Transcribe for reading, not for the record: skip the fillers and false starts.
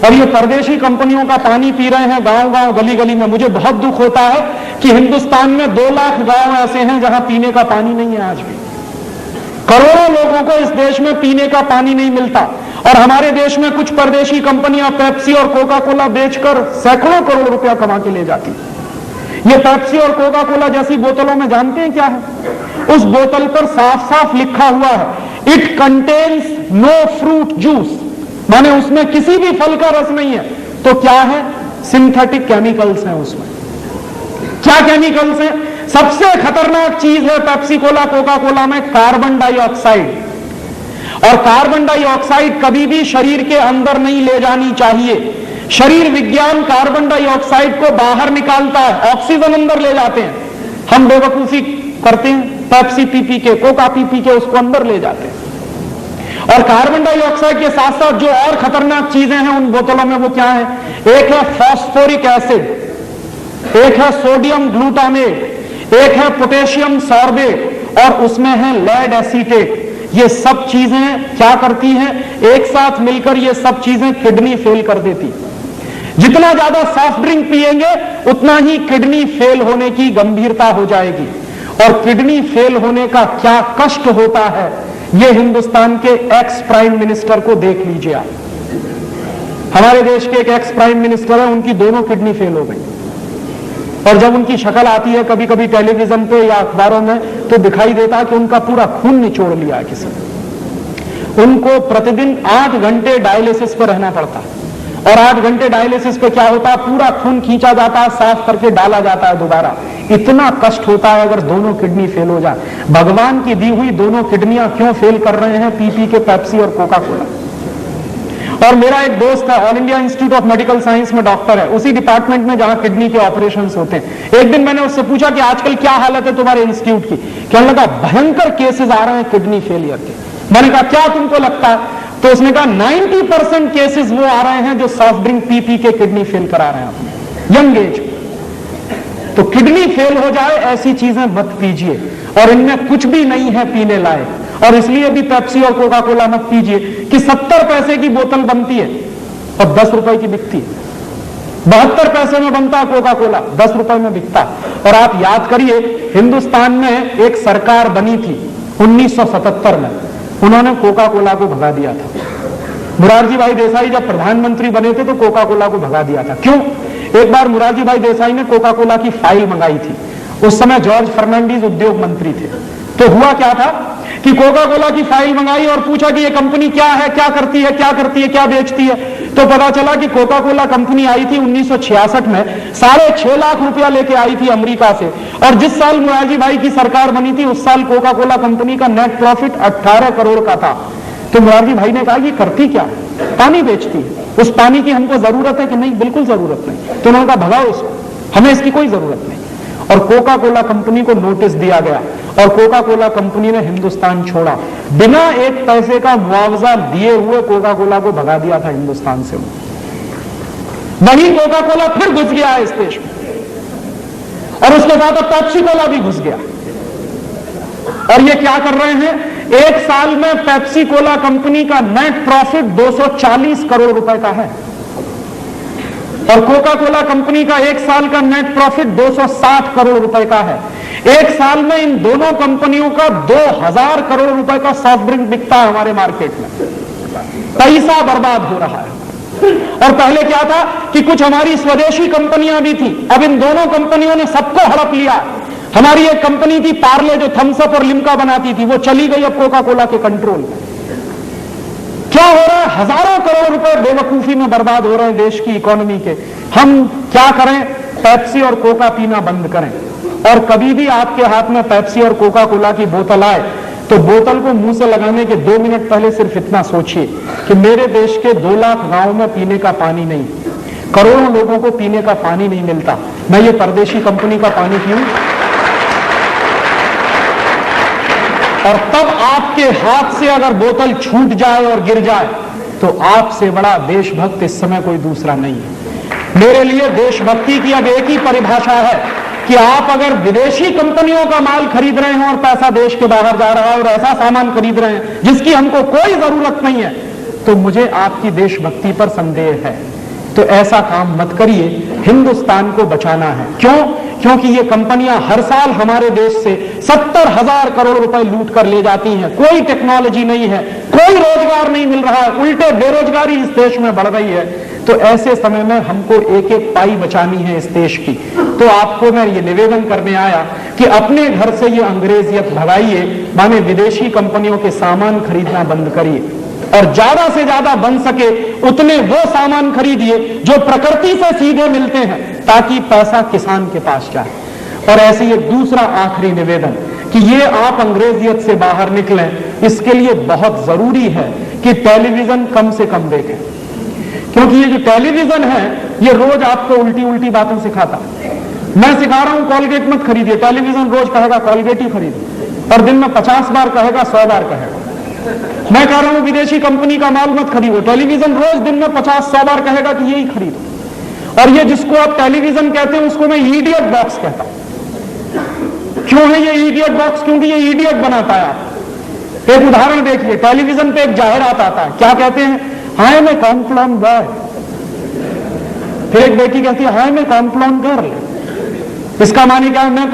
और ये परदेशी कंपनियों का पानी पी रहे हैं गांव गांव गली गली में। मुझे बहुत दुख होता है कि हिंदुस्तान में 2 लाख गांव ऐसे हैं जहां पीने का पानी नहीं है। आज भी करोड़ों लोगों को इस देश में पीने का पानी नहीं मिलता, और हमारे देश में कुछ परदेशी कंपनियां पेप्सी और कोका कोला बेचकर सैकड़ों करोड़ रुपया कमा के ले जाती। ये पेप्सी और कोका कोला जैसी बोतलों में जानते हैं क्या है? उस बोतल पर साफ साफ लिखा हुआ है, it contains no fruit juice, माने उसमें किसी भी फल का रस नहीं है। तो क्या है? सिंथेटिक केमिकल्स हैं उसमें। क्या केमिकल्स हैं? सबसे खतरनाक चीज है पेप्सी कोला कोका कोला में कार्बन डाइऑक्साइड। और कार्बन डाइऑक्साइड कभी भी शरीर के अंदर नहीं ले जानी चाहिए। शरीर विज्ञान कार्बन डाइऑक्साइड को बाहर निकालता है, ऑक्सीजन अंदर ले जाते हैं। हम बेवकूफी करते हैं, पेप्सी पी पी के, कोका पी पी के उसको अंदर ले जाते हैं। और कार्बन डाइऑक्साइड के साथ साथ जो और खतरनाक चीजें हैं उन बोतलों में, वो क्या है? एक है फॉस्फोरिक एसिड, एक है सोडियम ग्लूटामेट, एक है पोटेशियम सॉर्बेट, और उसमें है लेड एसीटेट। ये सब चीजें क्या करती हैं? एक साथ मिलकर ये सब चीजें किडनी फेल कर देती। जितना ज्यादा सॉफ्ट ड्रिंक पिएंगे उतना ही किडनी फेल होने की गंभीरता हो जाएगी। और किडनी फेल होने का क्या कष्ट होता है, ये हिंदुस्तान के एक्स प्राइम मिनिस्टर को देख लीजिए आप। हमारे देश के एक एक्स प्राइम मिनिस्टर है, उनकी दोनों किडनी फेल हो गई। और जब उनकी शक्ल आती है कभी कभी टेलीविजन पे या अखबारों में, तो दिखाई देता है कि उनका पूरा खून निचोड़ लिया है किसी ने। उनको प्रतिदिन 8 घंटे डायलिसिस पर रहना पड़ता है। और 8 घंटे डायलिसिस पे क्या होता है? पूरा खून खींचा जाता है, साफ करके डाला जाता है दोबारा। इतना कष्ट होता है अगर दोनों किडनी फेल हो जाए। भगवान की दी हुई दोनों किडनियां क्यों फेल कर रहे हैं? पी पी के पेप्सी और कोका कोला। और मेरा एक दोस्त है, all India institute of medical science में डॉक्टर है, उसी डिपार्टमेंट में जहां किडनी के ऑपरेशंस होते हैं। एक दिन मैंने उससे पूछा कि आजकल क्या हालत है तुम्हारे इंस्टीट्यूट की? कहने लगा भयंकर केसेस आ रहे हैं किडनी फेलियर के। मैंने कहा क्या तुमको लगता है? तो उसने कहा 90% केसेस वो आ रहे हैं जो सॉफ्ट ड्रिंक पी पी के किडनी फेल करा रहे हैं अपने यंग एज। तो किडनी फेल हो जाए ऐसी चीजें मत पीजिए, और इनमें कुछ भी नहीं है पीने लायक। और इसलिए भी पेप्सी और कोका कोला मत पीजिए कि 70 पैसे की बोतल बनती है और 10 रुपए की बिकती है। 72 पैसे में बनता है कोका कोला, 10 रुपए में बिकता है। और आप याद करिए, हिंदुस्तान में एक सरकार बनी थी 1977 में, उन्होंने कोका कोला को भगा दिया था। मुरारजी भाई देसाई जब प्रधानमंत्री बने थे तो कोका कोला को भगा दिया था। क्यों? एक बार मुरारजी भाई देसाई ने कोका कोला की फाइल मंगाई थी। उस समय जॉर्ज फर्नांडीज उद्योग मंत्री थे। तो हुआ क्या था कि कोका कोला की फाइल मंगाई और पूछा कि ये कंपनी क्या है, क्या करती है, क्या करती है, क्या बेचती है। तो पता चला कि कोका कोला कंपनी आई थी 1966 में, 6.5 लाख रुपया लेके आई थी अमेरिका से। और जिस साल मुरारजी भाई की सरकार बनी थी उस साल कोका कोला कंपनी का नेट प्रॉफिट 18 करोड़ का था। तो मुरारजी भाई ने कहा कि करती क्या? पानी बेचती है। उस पानी की हमको जरूरत है कि नहीं? बिल्कुल जरूरत नहीं। तो उन्होंने कहा भगाओ उसको, हमें इसकी कोई जरूरत नहीं। और कोका कोला कंपनी को नोटिस दिया गया और कोका कोला कंपनी ने हिंदुस्तान छोड़ा। बिना 1 पैसे का मुआवजा दिए हुए कोका कोला को भगा दिया था हिंदुस्तान से। वही कोका कोला फिर घुस गया है इस देश में, और उसके बाद अब पेप्सी कोला भी घुस गया। और ये क्या कर रहे हैं? एक साल में पेप्सी कोला कंपनी का नेट प्रॉफिट 240 करोड़ रुपए का है, और कोका कोला कंपनी का एक साल का नेट प्रॉफिट 260 करोड़ रुपए का है। एक साल में इन दोनों कंपनियों का 2000 करोड़ रुपए का सॉफ्ट ड्रिंक बिकता है हमारे मार्केट में। पैसा बर्बाद हो रहा है। और पहले क्या था कि कुछ हमारी स्वदेशी कंपनियां भी थी, अब इन दोनों कंपनियों ने सबको हड़प लिया। हमारी एक कंपनी थी पार्ले जो थम्स अप और लिम्का बनाती थी, वो चली गई अब कोका कोला के कंट्रोल में। क्या हो रहा है? हजारों करोड़ रुपए बेवकूफी में बर्बाद हो रहे हैं देश की इकोनॉमी के। हम क्या करें? पेप्सी और कोका पीना बंद करें। और कभी भी आपके हाथ में पेप्सी और कोका कोला की बोतल आए तो बोतल को मुंह से लगाने के 2 मिनट पहले सिर्फ इतना सोचिए कि मेरे देश के 2 लाख गांव में पीने का पानी नहीं, करोड़ों लोगों को पीने का पानी नहीं मिलता। मैं ये परदेशी कंपनी का पानी पीऊं? और तब आपके हाथ से अगर बोतल छूट जाए और गिर जाए तो आपसे बड़ा देशभक्त इस समय कोई दूसरा नहीं है। मेरे लिए देशभक्ति की अब एक ही परिभाषा है कि आप अगर विदेशी कंपनियों का माल खरीद रहे हैं और पैसा देश के बाहर जा रहा है और ऐसा सामान खरीद रहे हैं जिसकी हमको कोई जरूरत नहीं है, तो मुझे आपकी देशभक्ति पर संदेह है। तो ऐसा काम मत करिए, हिंदुस्तान को बचाना है। क्यों? क्योंकि ये कंपनियां हर साल हमारे देश से 70,000 करोड़ रुपए लूट कर ले जाती हैं। कोई टेक्नोलॉजी नहीं है, कोई रोजगार नहीं मिल रहा है, उल्टे बेरोजगारी इस देश में बढ़ रही है। तो ऐसे समय में हमको एक एक पाई बचानी है इस देश की। तो आपको मैं ये निवेदन करने आया कि अपने घर से ये अंग्रेजियत भगाइए, माने विदेशी कंपनियों के सामान खरीदना बंद करिए और ज्यादा से ज्यादा बन सके उतने वो सामान खरीदिए जो प्रकृति से सीधे मिलते हैं, ताकि पैसा किसान के पास जाए। और ऐसे ये दूसरा आखिरी निवेदन कि ये आप अंग्रेजियत से बाहर निकलें, इसके लिए बहुत जरूरी है कि टेलीविजन कम से कम देखें, क्योंकि ये जो टेलीविजन है ये रोज आपको उल्टी उल्टी बातें सिखाता है। मैं सिखा रहा हूं कॉलगेट मत खरीदिए, टेलीविजन रोज कहेगा कॉलगेट ही खरीदो और दिन में 50 बार कहेगा, 100 बार कहेगा। मैं कह रहा हूं विदेशी कंपनी का माल मत खरीदो, टेलीविजन रोज दिन में 50-100 बार कहेगा कि यही खरीदो। और ये जिसको आप टेलीविजन कहते हैं उसको मैं इडियट बॉक्स कहता हूं। क्यों है ये इडियट बॉक्स? क्योंकि ये इडियट बनाता है आप। एक उदाहरण देखिए, टेलीविजन पे एक जाहिरात आता है, क्या कहते हैं? हाय मैं कॉम्प्लान बॉय। फिर एक बेटी कहती है हाय मैं कॉम्प्लान गर्ल। इसका माने क्या है? मैं